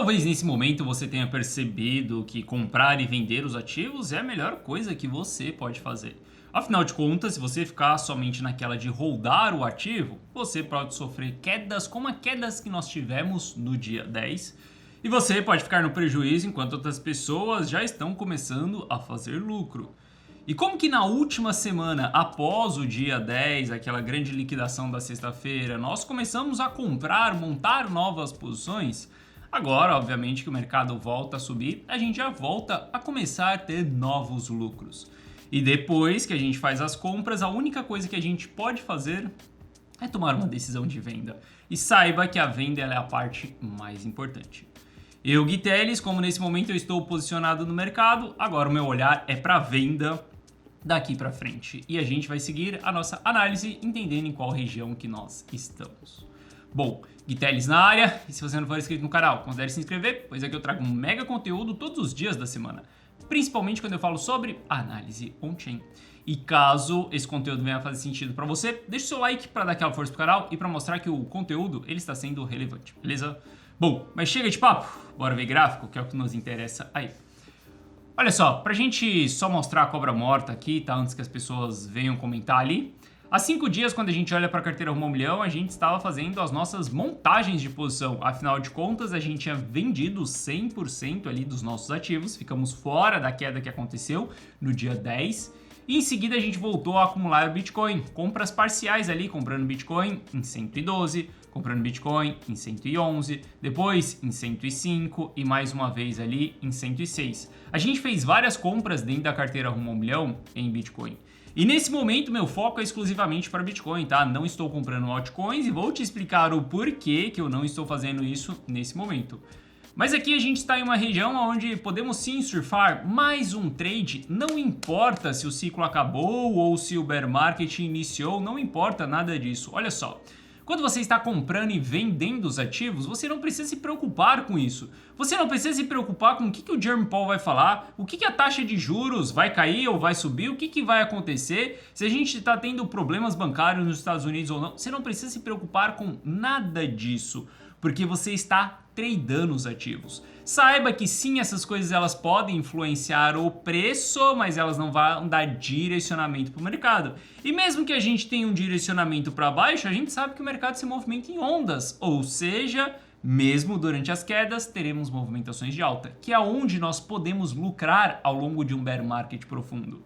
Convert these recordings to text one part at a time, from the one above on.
Talvez nesse momento você tenha percebido que comprar e vender os ativos é a melhor coisa que você pode fazer. Afinal de contas, se você ficar somente naquela de holdar o ativo, você pode sofrer quedas como as quedas que nós tivemos no dia 10, e você pode ficar no prejuízo enquanto outras pessoas já estão começando a fazer lucro. E como que na última semana, após o dia 10, aquela grande liquidação da sexta-feira, nós começamos a comprar, montar novas posições, agora, obviamente, que o mercado volta a subir, a gente já volta a começar a ter novos lucros. E depois que a gente faz as compras, a única coisa que a gente pode fazer é tomar uma decisão de venda. E saiba que a venda é a parte mais importante. Eu, Gui Teles, como nesse momento eu estou posicionado no mercado, agora o meu olhar é para venda daqui para frente. E a gente vai seguir a nossa análise entendendo em qual região que nós estamos. Bom, Gui Teles na área, e se você não for inscrito no canal, considere se inscrever, pois aqui eu trago um mega conteúdo todos os dias da semana, principalmente quando eu falo sobre análise on-chain. E caso esse conteúdo venha a fazer sentido para você, deixa o seu like para dar aquela força pro canal e para mostrar que o conteúdo ele está sendo relevante, beleza? Bom, mas chega de papo, bora ver gráfico, que é o que nos interessa aí. Olha só, pra gente só mostrar a cobra morta aqui, tá? Antes que as pessoas venham comentar ali. Há 5 dias, quando a gente olha para a carteira rumo ao milhão, a gente estava fazendo as nossas montagens de posição. Afinal de contas, a gente tinha vendido 100% ali dos nossos ativos, ficamos fora da queda que aconteceu no dia 10. E em seguida a gente voltou a acumular o Bitcoin, compras parciais ali, comprando Bitcoin em 112, comprando Bitcoin em 111, depois em 105 e mais uma vez ali em 106. A gente fez várias compras dentro da carteira rumo ao milhão em Bitcoin. E nesse momento meu foco é exclusivamente para Bitcoin, tá? Não estou comprando altcoins e vou te explicar o porquê que eu não estou fazendo isso nesse momento. Mas aqui a gente está em uma região onde podemos sim surfar mais um trade, não importa se o ciclo acabou ou se o bear market iniciou, não importa nada disso. Olha só. Quando você está comprando e vendendo os ativos, você não precisa se preocupar com isso. Você não precisa se preocupar com o que o Jerome Powell vai falar, o que a taxa de juros vai cair ou vai subir, o que vai acontecer, se a gente está tendo problemas bancários nos Estados Unidos ou não. Você não precisa se preocupar com nada disso, porque você está tradando os ativos. Saiba que sim, essas coisas elas podem influenciar o preço, mas elas não vão dar direcionamento para o mercado. E mesmo que a gente tenha um direcionamento para baixo, a gente sabe que o mercado se movimenta em ondas, ou seja, mesmo durante as quedas, teremos movimentações de alta, que é onde nós podemos lucrar ao longo de um bear market profundo.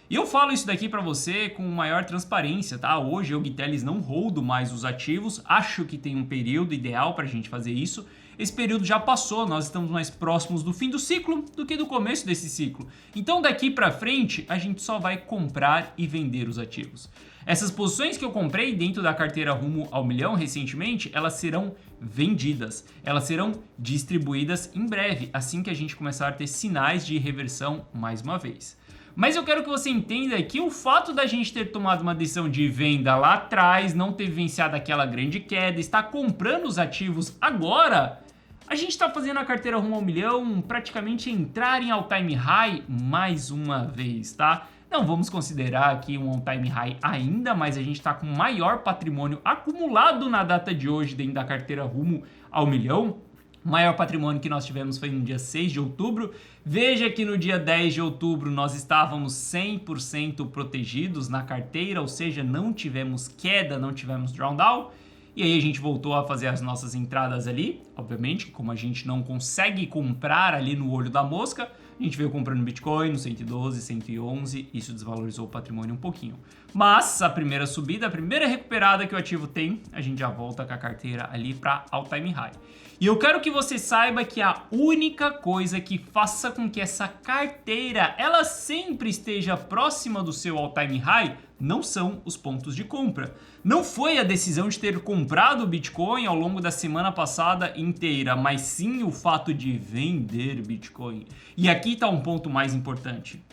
E eu falo isso daqui para você com maior transparência, tá? Hoje eu, Gui Teles, não holdo mais os ativos, acho que tem um período ideal para a gente fazer isso. Esse período já passou, nós estamos mais próximos do fim do ciclo do que do começo desse ciclo. Então daqui para frente a gente só vai comprar e vender os ativos. Essas posições que eu comprei dentro da carteira rumo ao milhão recentemente, elas serão vendidas, elas serão distribuídas em breve, assim que a gente começar a ter sinais de reversão mais uma vez. Mas eu quero que você entenda que o fato da gente ter tomado uma decisão de venda lá atrás, não ter vivenciado aquela grande queda, estar comprando os ativos agora, a gente está fazendo a carteira rumo ao milhão praticamente entrar em all-time high mais uma vez, tá? Não vamos considerar aqui um all-time high ainda, mas a gente está com maior patrimônio acumulado na data de hoje dentro da carteira rumo ao milhão. O maior patrimônio que nós tivemos foi no dia 6 de outubro. Veja que no dia 10 de outubro nós estávamos 100% protegidos na carteira, ou seja, não tivemos queda, não tivemos drawdown. E aí a gente voltou a fazer as nossas entradas ali. Obviamente, como a gente não consegue comprar ali no olho da mosca, a gente veio comprando Bitcoin no 112, 111, isso desvalorizou o patrimônio um pouquinho. Mas a primeira subida, a primeira recuperada que o ativo tem, a gente já volta com a carteira ali para all-time high. E eu quero que você saiba que a única coisa que faça com que essa carteira ela sempre esteja próxima do seu all-time high não são os pontos de compra. Não foi a decisão de ter comprado o Bitcoin ao longo da semana passada inteira, mas sim o fato de vender Bitcoin. E aqui está um ponto mais importante.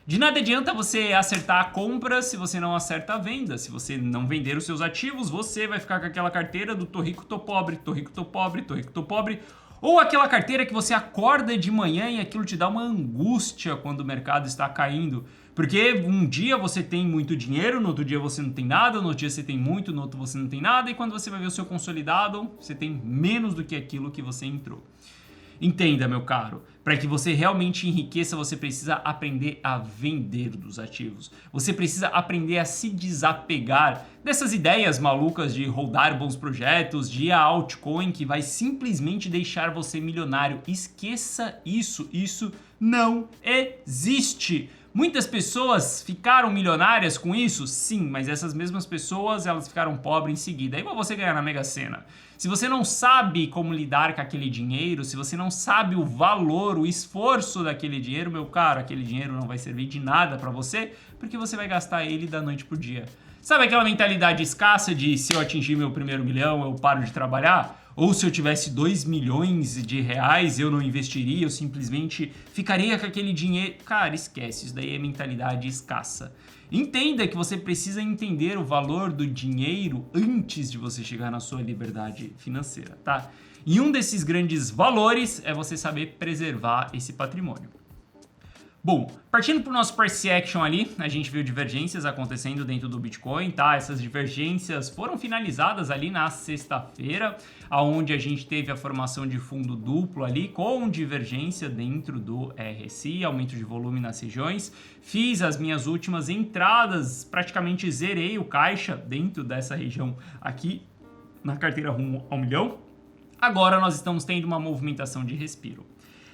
De nada adianta você acertar a compra se você não acerta a venda. Se você não vender os seus ativos, você vai ficar com aquela carteira do tô rico, tô pobre, tô rico, tô pobre, tô rico, tô pobre. Ou aquela carteira que você acorda de manhã e aquilo te dá uma angústia quando o mercado está caindo. Porque um dia você tem muito dinheiro, no outro dia você não tem nada, no outro dia você tem muito, no outro você não tem nada. E quando você vai ver o seu consolidado, você tem menos do que aquilo que você entrou. Entenda, meu caro, para que você realmente enriqueça, você precisa aprender a vender dos ativos. Você precisa aprender a se desapegar dessas ideias malucas de holdar bons projetos, de ir a altcoin que vai simplesmente deixar você milionário. Esqueça isso, isso não existe. Muitas pessoas ficaram milionárias com isso? Sim, mas essas mesmas pessoas, elas ficaram pobres em seguida. É igual você ganhar na Mega Sena. Se você não sabe como lidar com aquele dinheiro, se você não sabe o valor, o esforço daquele dinheiro, meu caro, aquele dinheiro não vai servir de nada pra você, porque você vai gastar ele da noite pro dia. Sabe aquela mentalidade escassa de se eu atingir meu primeiro milhão, eu paro de trabalhar? Ou se eu tivesse 2 milhões de reais, eu não investiria, eu simplesmente ficaria com aquele dinheiro. Cara, esquece, isso daí é mentalidade escassa. Entenda que você precisa entender o valor do dinheiro antes de você chegar na sua liberdade financeira, tá? E um desses grandes valores é você saber preservar esse patrimônio. Bom, partindo para o nosso price action ali, a gente viu divergências acontecendo dentro do Bitcoin, tá? Essas divergências foram finalizadas ali na sexta-feira, onde a gente teve a formação de fundo duplo ali, com divergência dentro do RSI, aumento de volume nas regiões. Fiz as minhas últimas entradas, praticamente zerei o caixa dentro dessa região aqui, na carteira rumo ao milhão. Agora nós estamos tendo uma movimentação de respiro.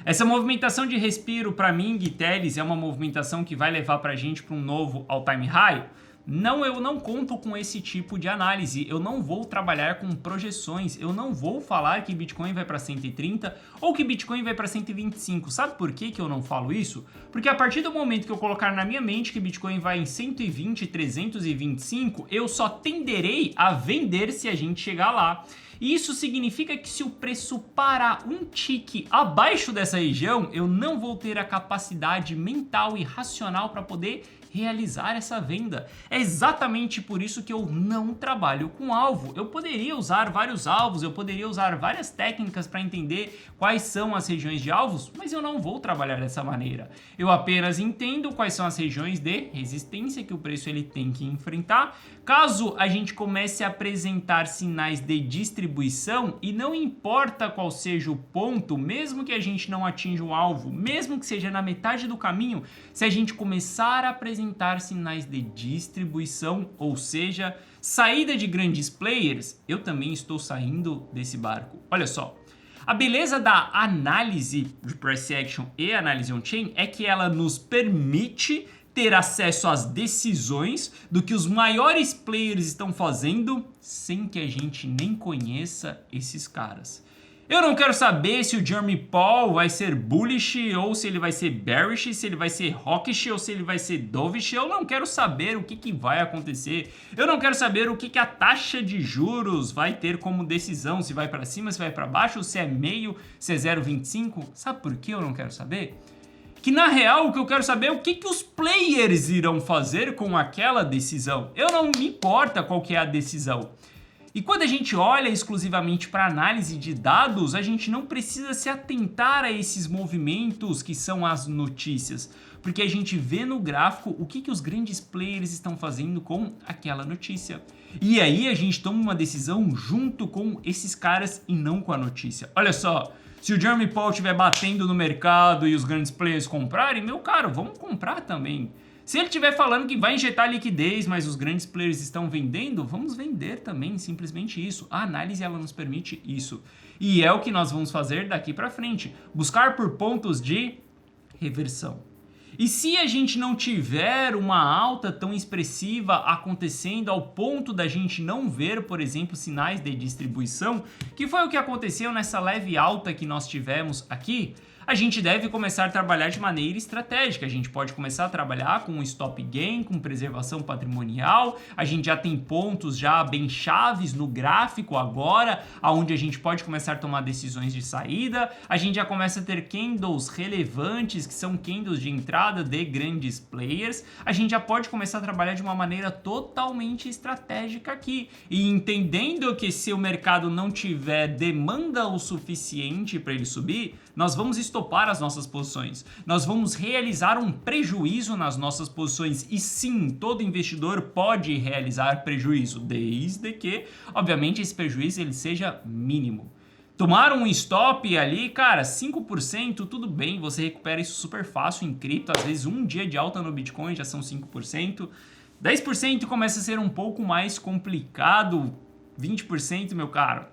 Essa movimentação de respiro, para mim, Teles, é uma movimentação que vai levar para a gente para um novo all-time high? Não, eu não conto com esse tipo de análise, eu não vou trabalhar com projeções, eu não vou falar que Bitcoin vai para 130 ou que Bitcoin vai para 125. Sabe por que eu não falo isso? Porque a partir do momento que eu colocar na minha mente que Bitcoin vai em 120, 325, eu só tenderei a vender se a gente chegar lá. E isso significa que se o preço parar um tique abaixo dessa região, eu não vou ter a capacidade mental e racional para poder realizar essa venda. É exatamente por isso que eu não trabalho com alvo. Eu poderia usar vários alvos, eu poderia usar várias técnicas para entender quais são as regiões de alvos, mas eu não vou trabalhar dessa maneira. Eu apenas entendo quais são as regiões de resistência que o preço ele tem que enfrentar. Caso a gente comece a apresentar sinais de distribuição, e não importa qual seja o ponto, mesmo que a gente não atinja o alvo, mesmo que seja na metade do caminho, se a gente começar a apresentar sinais de distribuição, ou seja, saída de grandes players, eu também estou saindo desse barco. Olha só, a beleza da análise de price action e análise on-chain é que ela nos permite ter acesso às decisões do que os maiores players estão fazendo sem que a gente nem conheça esses caras. Eu não quero saber se o Jeremy Powell vai ser bullish ou se ele vai ser bearish, se ele vai ser hawkish ou se ele vai ser dovish. Eu não quero saber o que vai acontecer. Eu não quero saber o que a taxa de juros vai ter como decisão, se vai para cima, se vai para baixo, se é meio, se é 0,25. Sabe por que eu não quero saber? Que na real o que eu quero saber é o que os players irão fazer com aquela decisão. Eu não me importa qual que é a decisão. E quando a gente olha exclusivamente para análise de dados, a gente não precisa se atentar a esses movimentos que são as notícias, porque a gente vê no gráfico o que os grandes players estão fazendo com aquela notícia. E aí a gente toma uma decisão junto com esses caras e não com a notícia. Olha só, se o Jeremy Powell estiver batendo no mercado e os grandes players comprarem, meu caro, vamos comprar também. Se ele estiver falando que vai injetar liquidez, mas os grandes players estão vendendo, vamos vender também, simplesmente isso. A análise ela nos permite isso. E é o que nós vamos fazer daqui para frente, buscar por pontos de reversão. E se a gente não tiver uma alta tão expressiva acontecendo ao ponto da gente não ver, por exemplo, sinais de distribuição, que foi o que aconteceu nessa leve alta que nós tivemos aqui, a gente deve começar a trabalhar de maneira estratégica. A gente pode começar a trabalhar com stop gain, com preservação patrimonial. A gente já tem pontos já bem chaves no gráfico agora, onde a gente pode começar a tomar decisões de saída. A gente já começa a ter candles relevantes, que são candles de entrada de grandes players. A gente já pode começar a trabalhar de uma maneira totalmente estratégica aqui. E entendendo que se o mercado não tiver demanda o suficiente para ele subir, nós vamos estopar as nossas posições. Nós vamos realizar um prejuízo nas nossas posições. E sim, todo investidor pode realizar prejuízo, desde que, obviamente, esse prejuízo ele seja mínimo. Tomar um stop ali, cara, 5%, tudo bem, você recupera isso super fácil em cripto, às vezes um dia de alta no Bitcoin já são 5%, 10% começa a ser um pouco mais complicado, 20%, meu caro,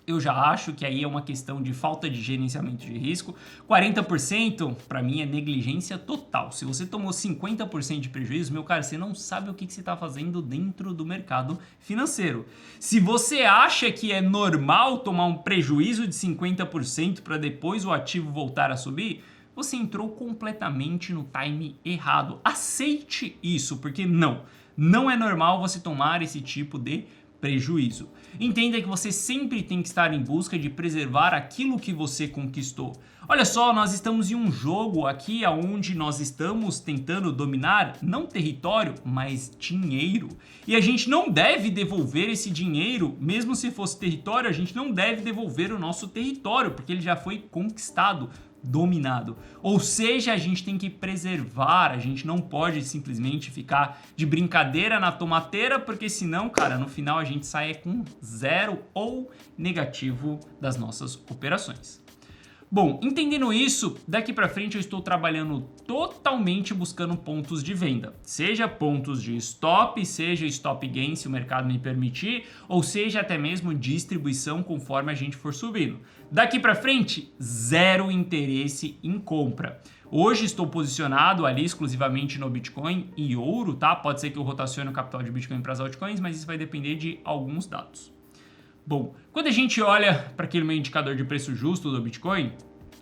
eu já acho que aí é uma questão de falta de gerenciamento de risco. 40% para mim é negligência total. Se você tomou 50% de prejuízo, meu cara, você não sabe o que você está fazendo dentro do mercado financeiro. Se você acha que é normal tomar um prejuízo de 50% para depois o ativo voltar a subir, você entrou completamente no time errado. Aceite isso, porque não é normal você tomar esse tipo de prejuízo. Entenda que você sempre tem que estar em busca de preservar aquilo que você conquistou. Olha só, nós estamos em um jogo aqui onde nós estamos tentando dominar não território, mas dinheiro. E a gente não deve devolver esse dinheiro, mesmo se fosse território, a gente não deve devolver o nosso território, porque ele já foi conquistado, dominado. Ou seja, a gente tem que preservar, a gente não pode simplesmente ficar de brincadeira na tomateira, porque senão, cara, no final a gente sai com zero ou negativo das nossas operações. Bom, entendendo isso, daqui para frente eu estou trabalhando totalmente buscando pontos de venda, seja pontos de stop, seja stop gain se o mercado me permitir, ou seja até mesmo distribuição conforme a gente for subindo. Daqui para frente, zero interesse em compra. Hoje estou posicionado ali exclusivamente no Bitcoin e ouro, tá? Pode ser que eu rotacione o capital de Bitcoin para as altcoins, mas isso vai depender de alguns dados. Bom, quando a gente olha para aquele meu indicador de preço justo do Bitcoin,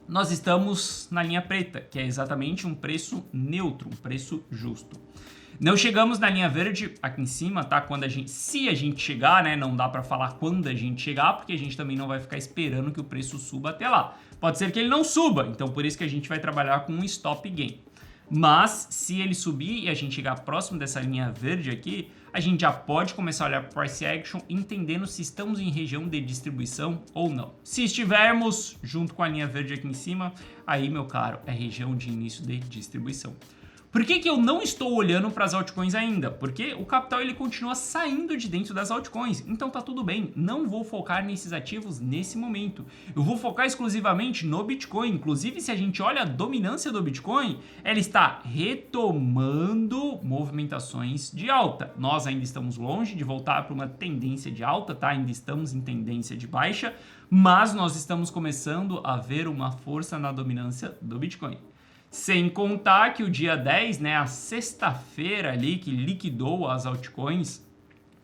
nós estamos na linha preta, que é exatamente um preço neutro, um preço justo. Não chegamos na linha verde aqui em cima, tá? Se a gente chegar, né? Não dá para falar quando a gente chegar, porque a gente também não vai ficar esperando que o preço suba até lá. Pode ser que ele não suba, então por isso que a gente vai trabalhar com um stop gain. Mas se ele subir e a gente chegar próximo dessa linha verde aqui, a gente já pode começar a olhar para price action entendendo se estamos em região de distribuição ou não. Se estivermos junto com a linha verde aqui em cima, aí, meu caro, é região de início de distribuição. Por que eu não estou olhando para as altcoins ainda? Porque o capital ele continua saindo de dentro das altcoins, então tá tudo bem, não vou focar nesses ativos nesse momento. Eu vou focar exclusivamente no Bitcoin, inclusive se a gente olha a dominância do Bitcoin, ela está retomando movimentações de alta. Nós ainda estamos longe de voltar para uma tendência de alta, tá? Ainda estamos em tendência de baixa, mas nós estamos começando a ver uma força na dominância do Bitcoin. Sem contar que o dia 10, né, a sexta-feira ali que liquidou as altcoins,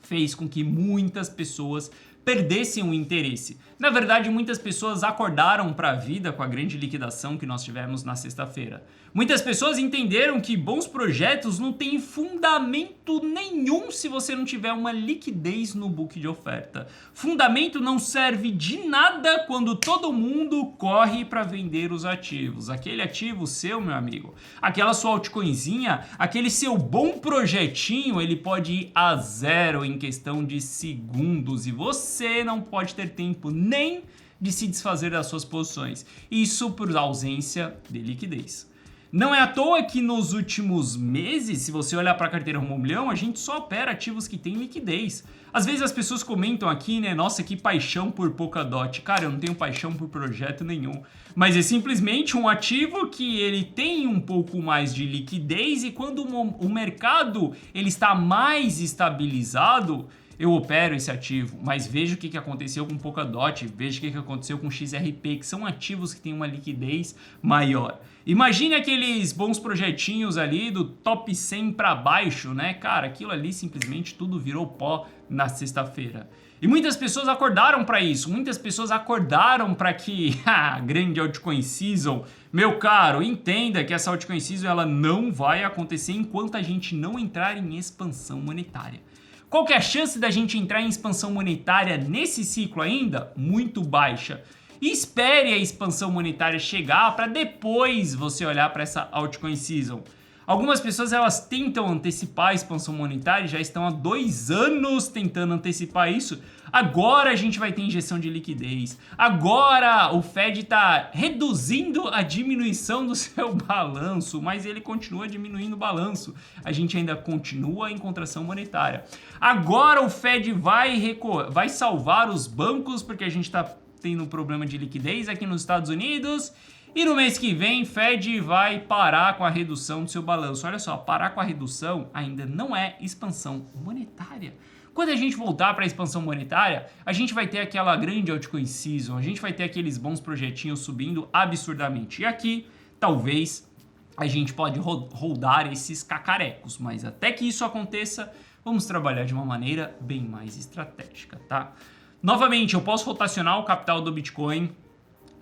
fez com que muitas pessoas perdessem o interesse. Na verdade, muitas pessoas acordaram para a vida com a grande liquidação que nós tivemos na sexta-feira. Muitas pessoas entenderam que bons projetos não têm fundamento nenhum se você não tiver uma liquidez no book de oferta. Fundamento não serve de nada quando todo mundo corre para vender os ativos. Aquele ativo seu, meu amigo, aquela sua altcoinzinha, aquele seu bom projetinho, ele pode ir a zero em questão de segundos e você não pode ter tempo nem de se desfazer das suas posições. Isso por ausência de liquidez. Não é à toa que nos últimos meses, se você olhar para a carteira rumo ao milhão, a gente só opera ativos que têm liquidez. Às vezes as pessoas comentam aqui, né, nossa, que paixão por Polkadot. Cara, eu não tenho paixão por projeto nenhum. Mas é simplesmente um ativo que ele tem um pouco mais de liquidez e quando o mercado ele está mais estabilizado, eu opero esse ativo, mas veja o que aconteceu com Polkadot, veja o que aconteceu com XRP, que são ativos que têm uma liquidez maior. Imagine aqueles bons projetinhos ali do top 100 para baixo, né? Cara, aquilo ali simplesmente tudo virou pó na sexta-feira. E muitas pessoas acordaram para isso, muitas pessoas acordaram para que a grande altcoin season, meu caro, entenda que essa altcoin season ela não vai acontecer enquanto a gente não entrar em expansão monetária. Qual que é a chance da gente entrar em expansão monetária nesse ciclo ainda? Muito baixa. E espere a expansão monetária chegar para depois você olhar para essa altcoin season. Algumas pessoas elas tentam antecipar a expansão monetária, já estão há 2 anos tentando antecipar isso. Agora a gente vai ter injeção de liquidez. Agora o Fed está reduzindo a diminuição do seu balanço, mas ele continua diminuindo o balanço. A gente ainda continua em contração monetária. Agora o Fed vai salvar os bancos porque a gente está tendo problema de liquidez aqui nos Estados Unidos. E no mês que vem, Fed vai parar com a redução do seu balanço. Olha só, parar com a redução ainda não é expansão monetária. Quando a gente voltar para a expansão monetária, a gente vai ter aquela grande altcoin season, a gente vai ter aqueles bons projetinhos subindo absurdamente. E aqui, talvez, a gente pode rodar esses cacarecos, mas até que isso aconteça, vamos trabalhar de uma maneira bem mais estratégica, tá? Novamente, eu posso rotacionar o capital do Bitcoin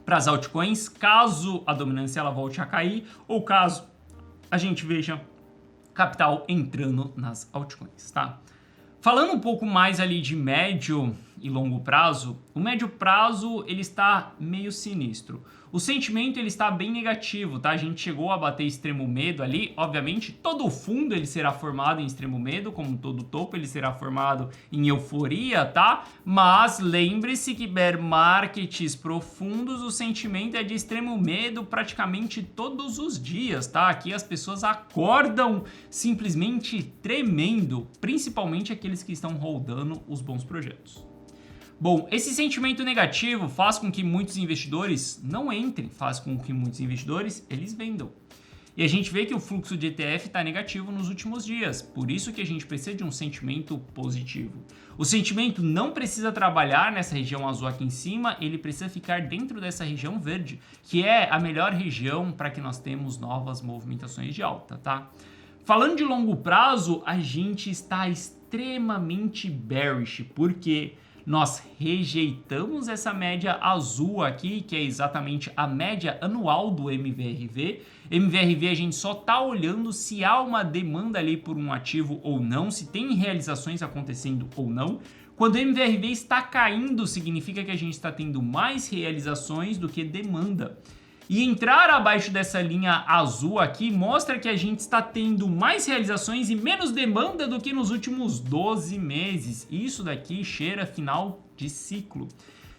para as altcoins, caso a dominância ela volte a cair, ou caso a gente veja capital entrando nas altcoins, tá? Falando um pouco mais ali de médio e longo prazo, o médio prazo ele está meio sinistro. O sentimento ele está bem negativo, tá? A gente chegou a bater extremo medo ali, obviamente todo o fundo ele será formado em extremo medo, como todo topo ele será formado em euforia, tá? Mas lembre-se que bear markets profundos, o sentimento é de extremo medo praticamente todos os dias, tá? Aqui as pessoas acordam simplesmente tremendo, principalmente aqueles que estão holdando os bons projetos. Bom, esse sentimento negativo faz com que muitos investidores não entrem, faz com que muitos investidores eles vendam. E a gente vê que o fluxo de ETF está negativo nos últimos dias, por isso que a gente precisa de um sentimento positivo. O sentimento não precisa trabalhar nessa região azul aqui em cima, ele precisa ficar dentro dessa região verde, que é a melhor região para que nós temos novas movimentações de alta, tá? Falando de longo prazo, a gente está extremamente bearish, porque nós rejeitamos essa média azul aqui, que é exatamente a média anual do MVRV. MVRV a gente só está olhando se há uma demanda ali por um ativo ou não, se tem realizações acontecendo ou não. Quando o MVRV está caindo, significa que a gente está tendo mais realizações do que demanda. E entrar abaixo dessa linha azul aqui mostra que a gente está tendo mais realizações e menos demanda do que nos últimos 12 meses. Isso daqui cheira final de ciclo.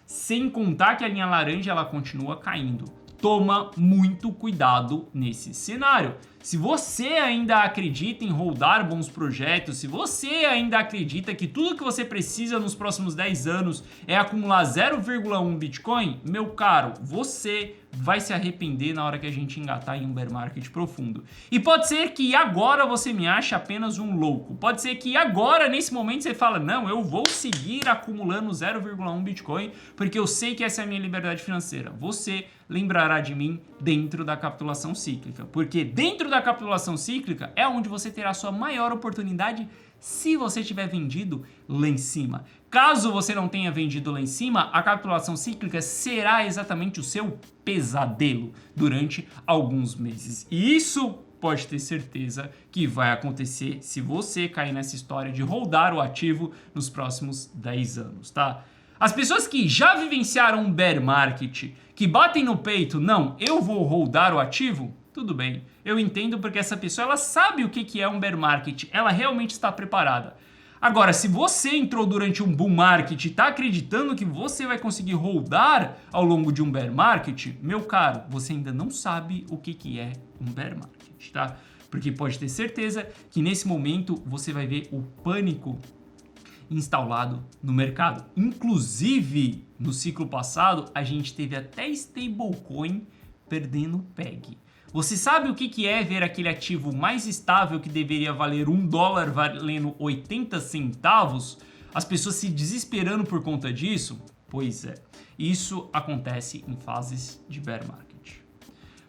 Sem contar que a linha laranja ela continua caindo. Toma muito cuidado nesse cenário. Se você ainda acredita em holdar bons projetos, se você ainda acredita que tudo que você precisa nos próximos 10 anos é acumular 0,1 Bitcoin, meu caro, você vai se arrepender na hora que a gente engatar em um bear market profundo. E pode ser que agora você me ache apenas um louco. Pode ser que agora, nesse momento, você fala, não, eu vou seguir acumulando 0,1 Bitcoin, porque eu sei que essa é a minha liberdade financeira. Você lembrará de mim dentro da capitulação cíclica, porque dentro da capitulação cíclica é onde você terá sua maior oportunidade se você tiver vendido lá em cima. Caso você não tenha vendido lá em cima, a capitulação cíclica será exatamente o seu pesadelo durante alguns meses. E isso pode ter certeza que vai acontecer se você cair nessa história de holdar o ativo nos próximos 10 anos, tá? As pessoas que já vivenciaram um bear market, que batem no peito, não, eu vou holdar o ativo, tudo bem. Eu entendo porque essa pessoa ela sabe o que é um bear market, ela realmente está preparada. Agora, se você entrou durante um bull market e está acreditando que você vai conseguir holdar ao longo de um bear market, meu caro, você ainda não sabe o que é um bear market, tá? Porque pode ter certeza que nesse momento você vai ver o pânico instalado no mercado. Inclusive, no ciclo passado, a gente teve até stablecoin perdendo PEG. Você sabe o que é ver aquele ativo mais estável que deveria valer $1 valendo 80 centavos? As pessoas se desesperando por conta disso? Pois é, isso acontece em fases de bear market.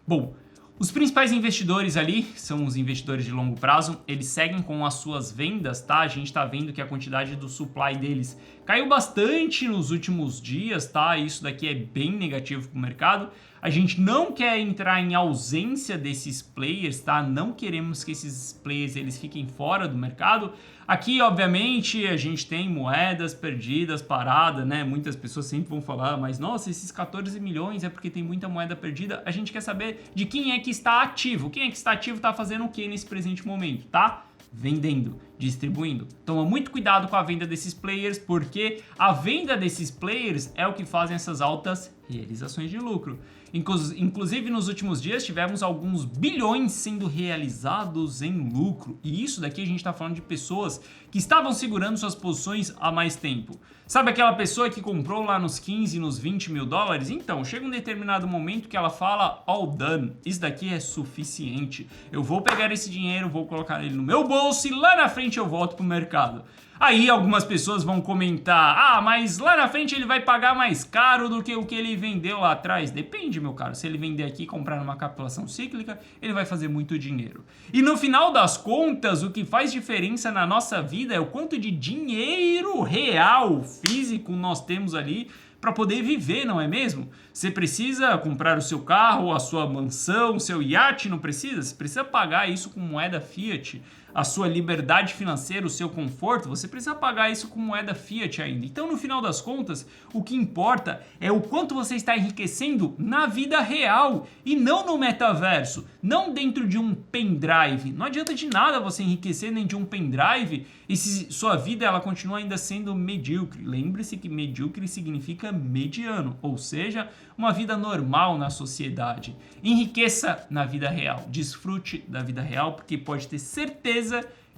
Bom, os principais investidores ali são os investidores de longo prazo, eles seguem com as suas vendas, tá? A gente está vendo que a quantidade do supply deles caiu bastante nos últimos dias, tá? Isso daqui é bem negativo para o mercado. A gente não quer entrar em ausência desses players, tá? Não queremos que esses players eles fiquem fora do mercado. Aqui, obviamente, a gente tem moedas perdidas, parada, né? Muitas pessoas sempre vão falar, mas nossa, esses 14 milhões é porque tem muita moeda perdida. A gente quer saber de quem é que está ativo. Quem é que está ativo está fazendo o que nesse presente momento, tá? Vendendo, distribuindo. Toma muito cuidado com a venda desses players, porque a venda desses players é o que fazem essas altas realizações de lucro. Inclusive, nos últimos dias, tivemos alguns bilhões sendo realizados em lucro. E isso daqui a gente está falando de pessoas que estavam segurando suas posições há mais tempo. Sabe aquela pessoa que comprou lá nos 15, nos 20 mil dólares? Então, chega um determinado momento que ela fala, all done, isso daqui é suficiente. Eu vou pegar esse dinheiro, vou colocar ele no meu bolso e lá na frente eu volto pro mercado. Aí algumas pessoas vão comentar, mas lá na frente ele vai pagar mais caro do que o que ele vendeu lá atrás. Depende, meu caro, se ele vender aqui e comprar numa capitulação cíclica, ele vai fazer muito dinheiro. E no final das contas, o que faz diferença na nossa vida é o quanto de dinheiro real, físico, nós temos ali para poder viver, não é mesmo? Você precisa comprar o seu carro, a sua mansão, o seu iate, não precisa? Você precisa pagar isso com moeda fiat. A sua liberdade financeira, o seu conforto, você precisa pagar isso com moeda fiat ainda. Então, no final das contas, o que importa é o quanto você está enriquecendo na vida real e não no metaverso, não dentro de um pendrive. Não adianta de nada você enriquecer dentro de um pendrive e se sua vida ela continua ainda sendo medíocre. Lembre-se que medíocre significa mediano, ou seja, uma vida normal na sociedade. Enriqueça na vida real, desfrute da vida real, porque pode ter certeza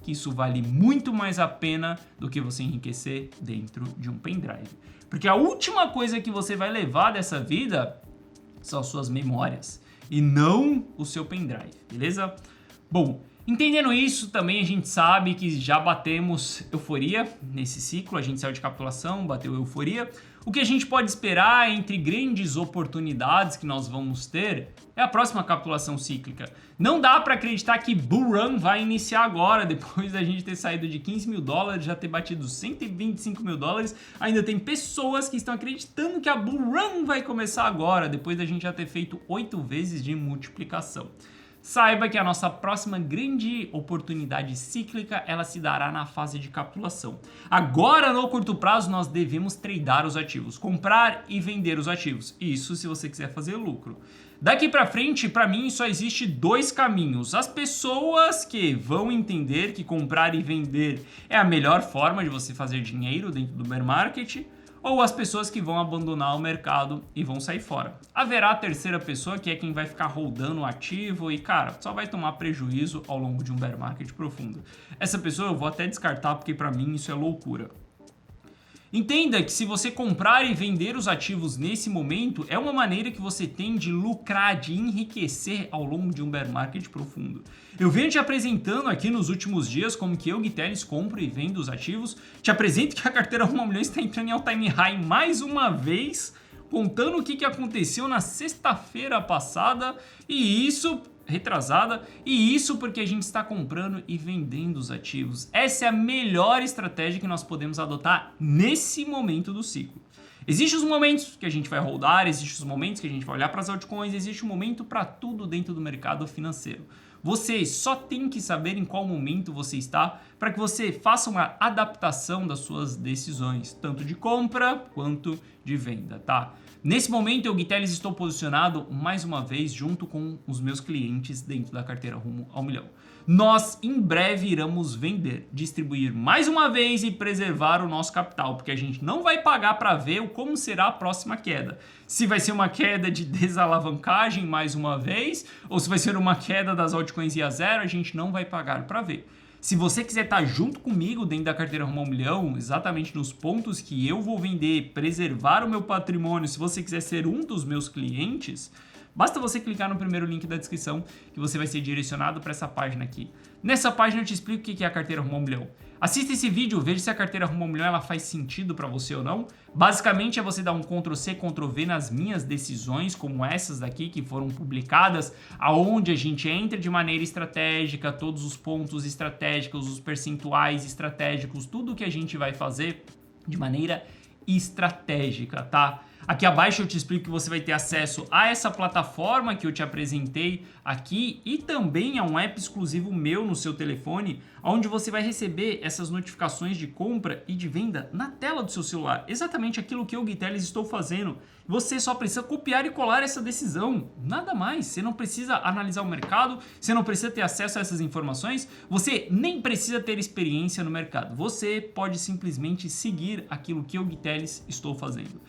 que isso vale muito mais a pena do que você enriquecer dentro de um pendrive. Porque a última coisa que você vai levar dessa vida são as suas memórias e não o seu pendrive, beleza? Bom, entendendo isso, também a gente sabe que já batemos euforia nesse ciclo, a gente saiu de capitulação, bateu euforia. O que a gente pode esperar entre grandes oportunidades que nós vamos ter é a próxima capitulação cíclica. Não dá para acreditar que Bull Run vai iniciar agora, depois da gente ter saído de 15 mil dólares, já ter batido 125 mil dólares. Ainda tem pessoas que estão acreditando que a Bull Run vai começar agora, depois da gente já ter feito 8 vezes de multiplicação. Saiba que a nossa próxima grande oportunidade cíclica, ela se dará na fase de capitulação. Agora, no curto prazo, nós devemos tradear os ativos, comprar e vender os ativos. Isso se você quiser fazer lucro. Daqui pra frente, pra mim, só existe 2 caminhos. As pessoas que vão entender que comprar e vender é a melhor forma de você fazer dinheiro dentro do bear market, ou as pessoas que vão abandonar o mercado e vão sair fora. Haverá a terceira pessoa, que é quem vai ficar holdando o ativo e, cara, só vai tomar prejuízo ao longo de um bear market profundo. Essa pessoa eu vou até descartar, porque pra mim isso é loucura. Entenda que se você comprar e vender os ativos nesse momento, é uma maneira que você tem de lucrar, de enriquecer ao longo de um bear market profundo. Eu venho te apresentando aqui nos últimos dias como que eu, Gui Telles, compro e vendo os ativos. Te apresento que a carteira Rumo ao Milhão está entrando em all-time high mais uma vez, contando o que aconteceu na sexta-feira passada e isso... retrasada, e isso porque a gente está comprando e vendendo os ativos. Essa é a melhor estratégia que nós podemos adotar nesse momento do ciclo. Existem os momentos que a gente vai holdar, existem os momentos que a gente vai olhar para as altcoins, existe um momento para tudo dentro do mercado financeiro. Você só tem que saber em qual momento você está para que você faça uma adaptação das suas decisões, tanto de compra quanto de venda, tá? Nesse momento, eu, Gui Telles, estou posicionado mais uma vez junto com os meus clientes dentro da carteira Rumo ao Milhão. Nós, em breve, iremos vender, distribuir mais uma vez e preservar o nosso capital, porque a gente não vai pagar para ver como será a próxima queda. Se vai ser uma queda de desalavancagem mais uma vez, ou se vai ser uma queda das altcoins e a zero, a gente não vai pagar para ver. Se você quiser estar junto comigo dentro da carteira Rumo ao Milhão, exatamente nos pontos que eu vou vender, preservar o meu patrimônio, se você quiser ser um dos meus clientes, basta você clicar no primeiro link da descrição que você vai ser direcionado para essa página aqui. Nessa página eu te explico o que é a carteira Rumo ao Milhão. Assista esse vídeo, veja se a carteira Rumo ao Milhão ela faz sentido para você ou não. Basicamente é você dar um Ctrl+C, Ctrl+V nas minhas decisões, como essas daqui que foram publicadas, aonde a gente entra de maneira estratégica, todos os pontos estratégicos, os percentuais estratégicos, tudo que a gente vai fazer de maneira estratégica, tá? Aqui abaixo eu te explico que você vai ter acesso a essa plataforma que eu te apresentei aqui e também a um app exclusivo meu no seu telefone, onde você vai receber essas notificações de compra e de venda na tela do seu celular. Exatamente aquilo que eu, Gui Telles, estou fazendo. Você só precisa copiar e colar essa decisão, nada mais. Você não precisa analisar o mercado, você não precisa ter acesso a essas informações, você nem precisa ter experiência no mercado. Você pode simplesmente seguir aquilo que eu, Gui Telles, estou fazendo.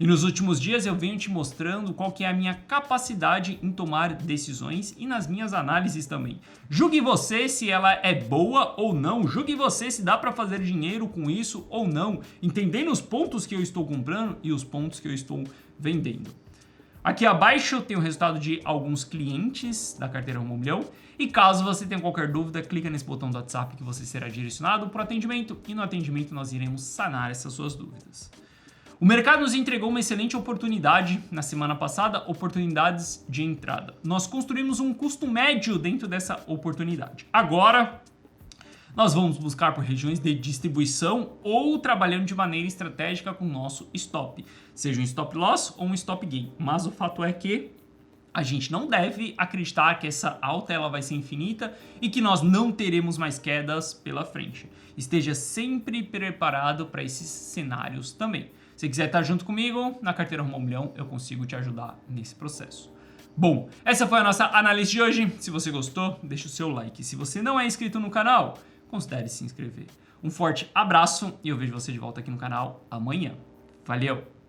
E nos últimos dias eu venho te mostrando qual que é a minha capacidade em tomar decisões e nas minhas análises também. Julgue você se ela é boa ou não, julgue você se dá para fazer dinheiro com isso ou não, entendendo os pontos que eu estou comprando e os pontos que eu estou vendendo. Aqui abaixo tem o resultado de alguns clientes da carteira Rumo ao Milhão. E caso você tenha qualquer dúvida, clica nesse botão do WhatsApp que você será direcionado para o atendimento. E no atendimento nós iremos sanar essas suas dúvidas. O mercado nos entregou uma excelente oportunidade na semana passada, oportunidades de entrada. Nós construímos um custo médio dentro dessa oportunidade. Agora, nós vamos buscar por regiões de distribuição ou trabalhando de maneira estratégica com o nosso stop, seja um stop loss ou um stop gain. Mas o fato é que a gente não deve acreditar que essa alta ela vai ser infinita e que nós não teremos mais quedas pela frente. Esteja sempre preparado para esses cenários também. Se quiser estar junto comigo na carteira Rumo ao Milhão, eu consigo te ajudar nesse processo. Bom, essa foi a nossa análise de hoje. Se você gostou, deixa o seu like. Se você não é inscrito no canal, considere se inscrever. Um forte abraço e eu vejo você de volta aqui no canal amanhã. Valeu!